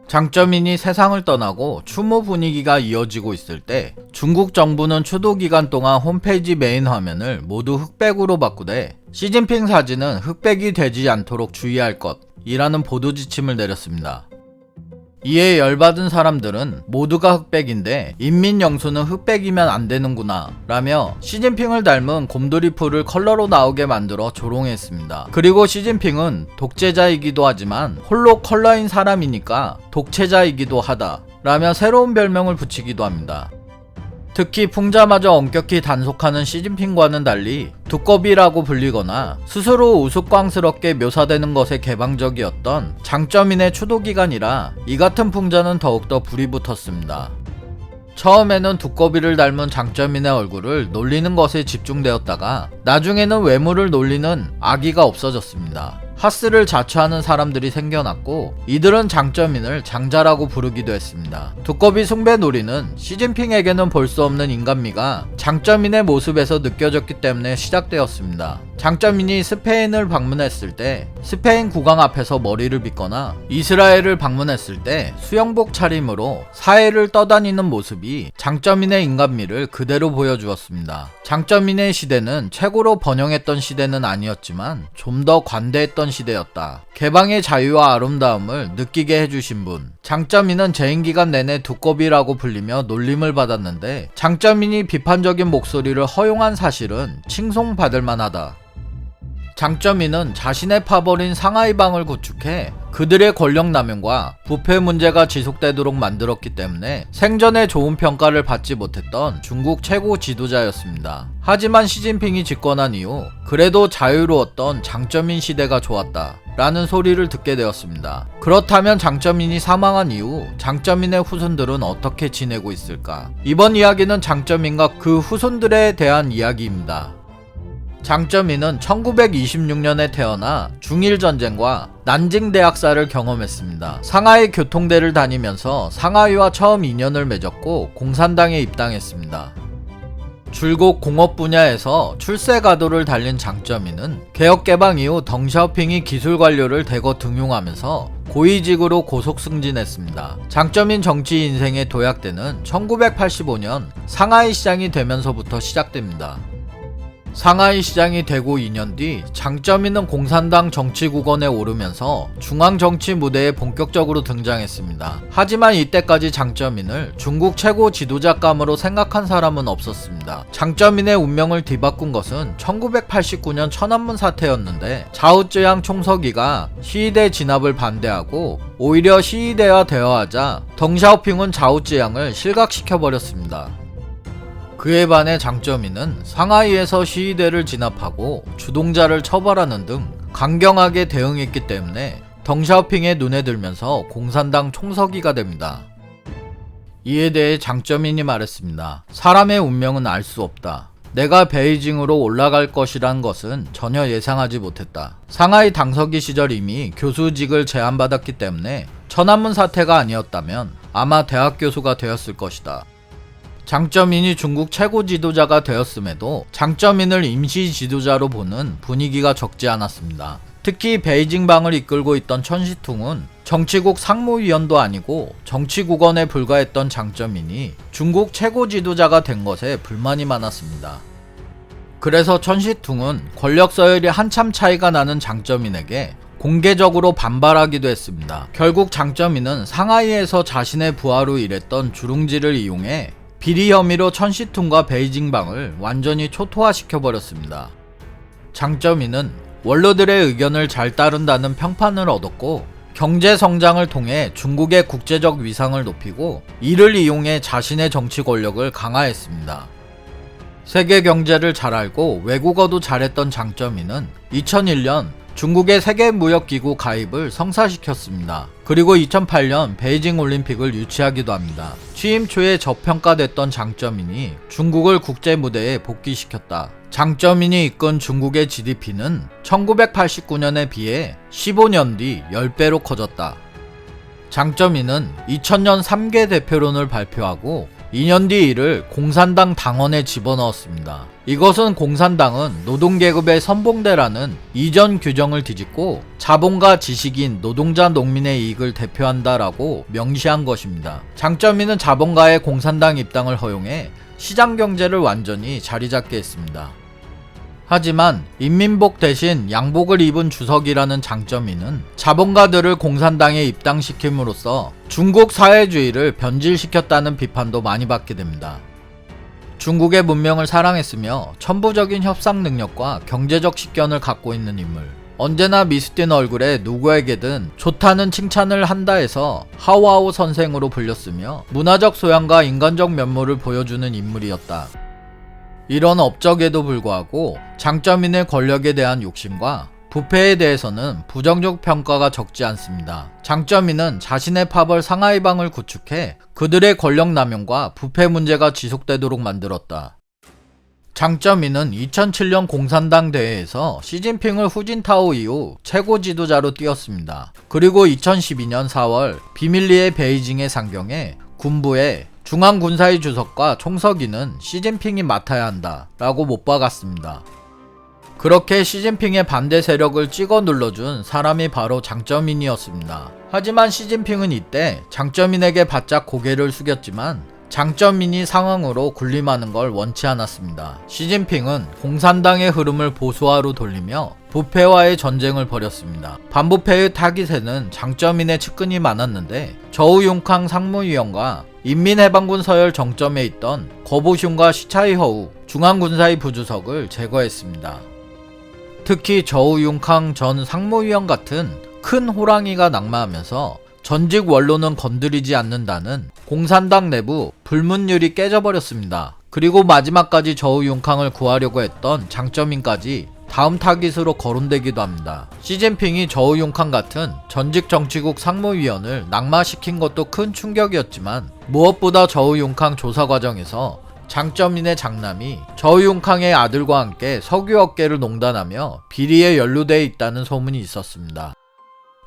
장쩌민이 세상을 떠나고 추모 분위기가 이어지고 있을 때 중국 정부는 추도 기간 동안 홈페이지 메인 화면을 모두 흑백으로 바꾸되 시진핑 사진은 흑백이 되지 않도록 주의할 것이라는 보도 지침을 내렸습니다. 이에 열받은 사람들은 모두가 흑백인데 인민영수는 흑백이면 안 되는구나 라며 시진핑을 닮은 곰돌이풀을 컬러로 나오게 만들어 조롱했습니다. 그리고 시진핑은 독재자이기도 하지만 홀로 컬러인 사람이니까 독채자이기도 하다 라며 새로운 별명을 붙이기도 합니다. 특히 풍자마저 엄격히 단속하는 시진핑과는 달리 두꺼비라고 불리거나 스스로 우스꽝스럽게 묘사되는 것에 개방적이었던 장쩌민의 추도기간이라 이 같은 풍자는 더욱더 불이 붙었습니다. 처음에는 두꺼비를 닮은 장쩌민의 얼굴을 놀리는 것에 집중되었다가 나중에는 외모를 놀리는 악의가 없어졌습니다. 하스를 자처하는 사람들이 생겨났고 이들은 장쩌민을 장자라고 부르기도 했습니다. 두꺼비 숭배 놀이는 시진핑에게는 볼 수 없는 인간미가 장쩌민의 모습에서 느껴졌기 때문에 시작되었습니다. 장쩌민이 스페인을 방문했을 때 스페인 국왕 앞에서 머리를 빗거나 이스라엘을 방문했을 때 수영복 차림으로 사해를 떠다니는 모습이 장쩌민의 인간미를 그대로 보여주었습니다. 장쩌민의 시대는 최고로 번영했던 시대는 아니었지만 좀 더 관대했던 시대였다. 개방의 자유와 아름다움을 느끼게 해주신 분. 장쩌민은 재임 기간 내내 두꺼비라고 불리며 놀림을 받았는데 장쩌민이 비판적인 목소리를 허용한 사실은 칭송받을 만하다. 장쩌민은 자신의 파벌인 상하이방을 구축해 그들의 권력 남용과 부패 문제가 지속되도록 만들었기 때문에 생전에 좋은 평가를 받지 못했던 중국 최고 지도자였습니다. 하지만 시진핑이 집권한 이후 그래도 자유로웠던 장쩌민 시대가 좋았다 라는 소리를 듣게 되었습니다. 그렇다면 장쩌민이 사망한 이후 장쩌민의 후손들은 어떻게 지내고 있을까? 이번 이야기는 장쩌민과 그 후손들에 대한 이야기입니다. 장쩌민은 1926년에 태어나 중일전쟁과 난징 대학살을 경험했습니다. 상하이 교통대를 다니면서 상하이와 처음 인연을 맺었고 공산당에 입당했습니다. 줄곧 공업 분야에서 출세가도를 달린 장쩌민은 개혁개방 이후 덩샤오핑이 기술관료를 대거 등용하면서 고위직으로 고속 승진했습니다. 장쩌민 정치 인생의 도약대는 1985년 상하이 시장이 되면서부터 시작됩니다. 상하이 시장이 되고 2년 뒤 장쩌민은 공산당 정치국원에 오르면서 중앙정치 무대에 본격적으로 등장했습니다. 하지만 이때까지 장쩌민을 중국 최고 지도자감으로 생각한 사람은 없었습니다. 장쩌민의 운명을 뒤바꾼 것은 1989년 천안문 사태였는데 자우쯔양 총서기가 시위대 진압을 반대하고 오히려 시위대와 대화하자 덩샤오핑은 자우쯔양을 실각시켜버렸습니다. 그에 반해 장쩌민은 상하이에서 시위대를 진압하고 주동자를 처벌하는 등 강경하게 대응했기 때문에 덩샤오핑의 눈에 들면서 공산당 총서기가 됩니다. 이에 대해 장쩌민이 말했습니다. 사람의 운명은 알 수 없다. 내가 베이징으로 올라갈 것이란 것은 전혀 예상하지 못했다. 상하이 당서기 시절 이미 교수직을 제안받았기 때문에 천안문 사태가 아니었다면 아마 대학 교수가 되었을 것이다. 장쩌민이 중국 최고 지도자가 되었음에도 장쩌민을 임시 지도자로 보는 분위기가 적지 않았습니다. 특히 베이징방을 이끌고 있던 천시퉁은 정치국 상무위원도 아니고 정치국원에 불과했던 장쩌민이 중국 최고 지도자가 된 것에 불만이 많았습니다. 그래서 천시퉁은 권력 서열이 한참 차이가 나는 장쩌민에게 공개적으로 반발하기도 했습니다. 결국 장쩌민은 상하이에서 자신의 부하로 일했던 주룽지를 이용해 비리 혐의로 천시퉁과 베이징방을 완전히 초토화시켜버렸습니다. 장쩌민은 원로들의 의견을 잘 따른다는 평판을 얻었고 경제 성장을 통해 중국의 국제적 위상을 높이고 이를 이용해 자신의 정치 권력을 강화했습니다. 세계 경제를 잘 알고 외국어도 잘했던 장쩌민은 2001년 중국의 세계무역기구 가입을 성사시켰습니다. 그리고 2008년 베이징 올림픽을 유치하기도 합니다. 취임 초에 저평가됐던 장쩌민이 중국을 국제 무대에 복귀시켰다. 장쩌민이 이끈 중국의 GDP는 1989년에 비해 15년 뒤 10배로 커졌다. 장쩌민은 2000년 3개 대표론을 발표하고 2년 뒤 이를 공산당 당원에 집어넣었습니다. 이것은 공산당은 노동계급의 선봉대라는 이전 규정을 뒤집고 자본가 지식인 노동자 농민의 이익을 대표한다라고 명시한 것입니다. 장점이는 자본가의 공산당 입당을 허용해 시장경제를 완전히 자리잡게 했습니다. 하지만 인민복 대신 양복을 입은 주석이라는 장점이는 자본가들을 공산당에 입당시킴으로써 중국 사회주의를 변질시켰다는 비판도 많이 받게 됩니다. 중국의 문명을 사랑했으며 천부적인 협상 능력과 경제적 식견을 갖고 있는 인물. 언제나 미스틴 얼굴에 누구에게든 좋다는 칭찬을 한다 해서 하오하오 선생으로 불렸으며 문화적 소양과 인간적 면모를 보여주는 인물이었다. 이런 업적에도 불구하고 장점인의 권력에 대한 욕심과 부패에 대해서는 부정적 평가가 적지 않습니다. 장점인은 자신의 파벌 상하이방을 구축해 그들의 권력 남용과 부패 문제가 지속되도록 만들었다. 장점인은 2007년 공산당 대회에서 시진핑을 후진타오 이후 최고 지도자로 띄웠습니다. 그리고 2012년 4월 비밀리에 베이징의 상경에 군부에 중앙군사위 주석과 총서기는 시진핑이 맡아야 한다 라고 못 박았습니다. 그렇게 시진핑의 반대 세력을 찍어 눌러준 사람이 바로 장점인이었습니다. 하지만 시진핑은 이때 장점인에게 바짝 고개를 숙였지만 장점인이 상황으로 군림하는 걸 원치 않았습니다. 시진핑은 공산당의 흐름을 보수화로 돌리며 부패와의 전쟁을 벌였습니다. 반부패의 타깃에는 장점인의 측근이 많았는데 저우융캉 상무위원과 인민해방군 서열 정점에 있던 거보슌과 시차이허우 중앙군사위 부주석을 제거했습니다. 특히 저우융캉 전 상무위원 같은 큰 호랑이가 낙마하면서 전직 원로는 건드리지 않는다는 공산당 내부 불문율이 깨져버렸습니다. 그리고 마지막까지 저우융캉을 구하려고 했던 장점인까지 다음 타깃으로 거론되기도 합니다. 시진핑이 저우융캉 같은 전직 정치국 상무위원을 낙마시킨 것도 큰 충격이었지만 무엇보다 저우융캉 조사 과정에서 장점인의 장남이 저우융캉의 아들과 함께 석유 업계를 농단하며 비리에 연루되어 있다는 소문이 있었습니다.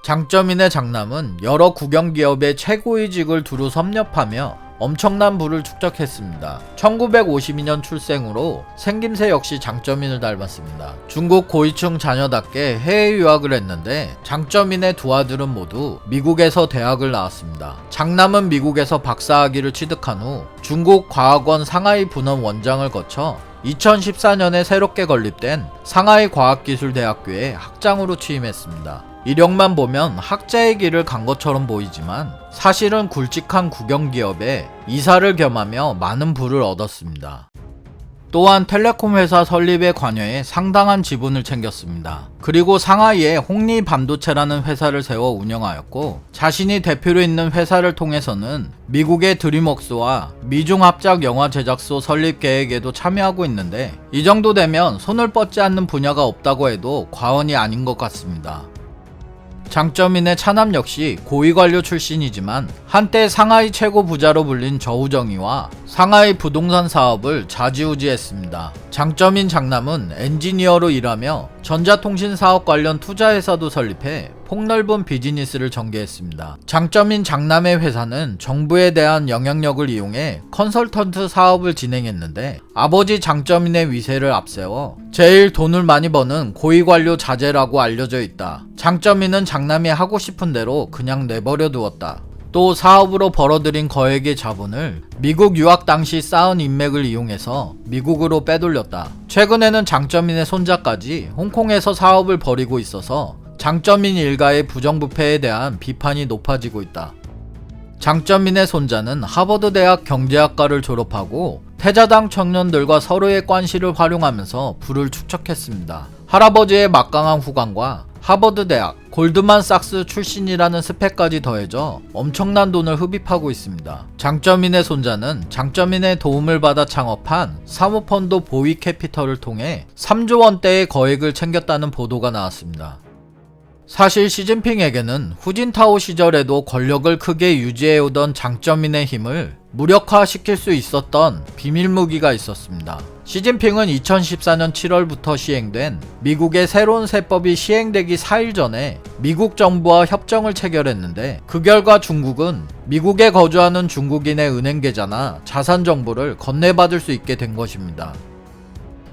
장점인의 장남은 여러 국영기업의 최고위직을 두루 섭렵하며 엄청난 부를 축적했습니다. 1952년 출생으로 생김새 역시 장점인을 닮았습니다. 중국 고위층 자녀답게 해외 유학을 했는데 장점인의 두 아들은 모두 미국에서 대학을 나왔습니다. 장남은 미국에서 박사학위를 취득한 후 중국 과학원 상하이 분원 원장을 거쳐 2014년에 새롭게 건립된 상하이 과학기술대학교에 학장으로 취임했습니다. 이력만 보면 학자의 길을 간 것처럼 보이지만 사실은 굵직한 국영기업에 이사를 겸하며 많은 부를 얻었습니다. 또한 텔레콤 회사 설립에 관여해 상당한 지분을 챙겼습니다. 그리고 상하이에 홍리 반도체라는 회사를 세워 운영하였고 자신이 대표로 있는 회사를 통해서는 미국의 드림웍스와 미중합작 영화 제작소 설립 계획에도 참여하고 있는데 이 정도 되면 손을 뻗지 않는 분야가 없다고 해도 과언이 아닌 것 같습니다. 장점인의 차남 역시 고위관료 출신이지만 한때 상하이 최고 부자로 불린 저우정이와 상하이 부동산 사업을 좌지우지했습니다. 장점인 장남은 엔지니어로 일하며 전자통신 사업 관련 투자회사도 설립해 폭넓은 비즈니스를 전개했습니다. 장점인 장남의 회사는 정부에 대한 영향력을 이용해 컨설턴트 사업을 진행했는데 아버지 장점인의 위세를 앞세워 제일 돈을 많이 버는 고위관료 자제라고 알려져 있다. 장점인은 장남이 하고 싶은 대로 그냥 내버려 두었다. 또 사업으로 벌어들인 거액의 자본을 미국 유학 당시 쌓은 인맥을 이용해서 미국으로 빼돌렸다. 최근에는 장점인의 손자까지 홍콩에서 사업을 벌이고 있어서 장점인 일가의 부정부패에 대한 비판이 높아지고 있다. 장점인의 손자는 하버드 대학 경제학과를 졸업하고 태자당 청년들과 서로의 관시를 활용하면서 부를 축적했습니다. 할아버지의 막강한 후광과 하버드 대학, 골드만삭스 출신이라는 스펙까지 더해져 엄청난 돈을 흡입하고 있습니다. 장점인의 손자는 장점인의 도움을 받아 창업한 사모펀드 보이캐피털을 통해 3조 원대의 거액을 챙겼다는 보도가 나왔습니다. 사실 시진핑에게는 후진타오 시절에도 권력을 크게 유지해오던 장점인의 힘을 무력화시킬 수 있었던 비밀무기가 있었습니다. 시진핑은 2014년 7월부터 시행된 미국의 새로운 세법이 시행되기 4일 전에 미국 정부와 협정을 체결했는데, 그 결과 중국은 미국에 거주하는 중국인의 은행 계좌나 자산 정보를 건네받을 수 있게 된 것입니다.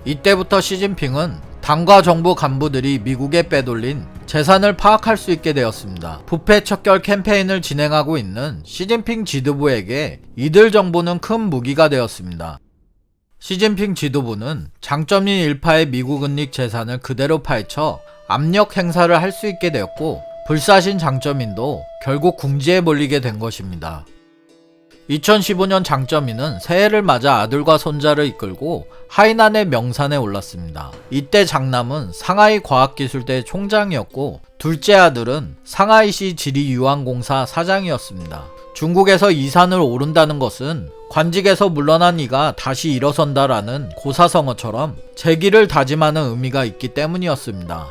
이때부터 시진핑은 당과 정부 간부들이 미국에 빼돌린 재산을 파악할 수 있게 되었습니다. 부패 척결 캠페인을 진행하고 있는 시진핑 지도부에게 이들 정보는 큰 무기가 되었습니다. 시진핑 지도부는 장점인 일파의 미국 은닉 재산을 그대로 파헤쳐 압력 행사를 할 수 있게 되었고, 불사신 장점인도 결국 궁지에 몰리게 된 것입니다. 2015년 장점인은 새해를 맞아 아들과 손자를 이끌고 하이난의 명산에 올랐습니다. 이때 장남은 상하이 과학기술대 총장이었고, 둘째 아들은 상하이시 지리유황공사 사장이었습니다. 중국에서 이 산을 오른다는 것은 관직에서 물러난 이가 다시 일어선다라는 고사성어처럼 재기를 다짐하는 의미가 있기 때문이었습니다.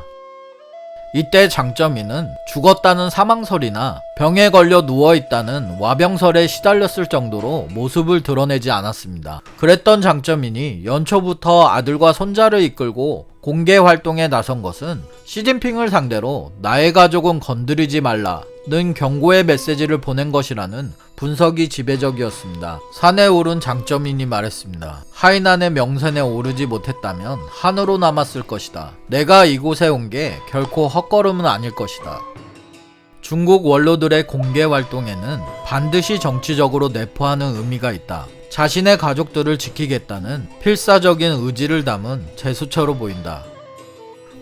이때 장점인은 죽었다는 사망설이나 병에 걸려 누워있다는 와병설에 시달렸을 정도로 모습을 드러내지 않았습니다. 그랬던 장점인이 연초부터 아들과 손자를 이끌고 공개 활동에 나선 것은 시진핑을 상대로 나의 가족은 건드리지 말라는 경고의 메시지를 보낸 것이라는 분석이 지배적이었습니다. 산에 오른 장점인이 말했습니다. 하이난의 명산에 오르지 못했다면 한으로 남았을 것이다. 내가 이곳에 온 게 결코 헛걸음은 아닐 것이다. 중국 원로들의 공개 활동에는 반드시 정치적으로 내포하는 의미가 있다. 자신의 가족들을 지키겠다는 필사적인 의지를 담은 제스처로 보인다.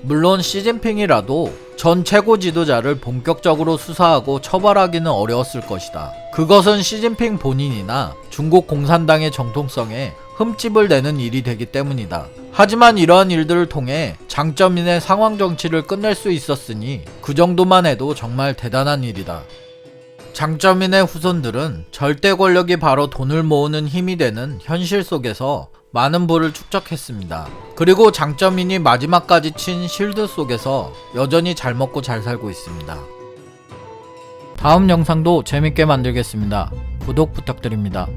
물론 시진핑이라도 전 최고 지도자를 본격적으로 수사하고 처벌하기는 어려웠을 것이다. 그것은 시진핑 본인이나 중국 공산당의 정통성에 흠집을 내는 일이 되기 때문이다. 하지만 이러한 일들을 통해 장점인의 상황 정치를 끝낼 수 있었으니 그 정도만 해도 정말 대단한 일이다. 장점인의 후손들은 절대 권력이 바로 돈을 모으는 힘이 되는 현실 속에서 많은 부를 축적했습니다. 그리고 장점인이 마지막까지 친 실드 속에서 여전히 잘 먹고 잘 살고 있습니다. 다음 영상도 재밌게 만들겠습니다. 구독 부탁드립니다.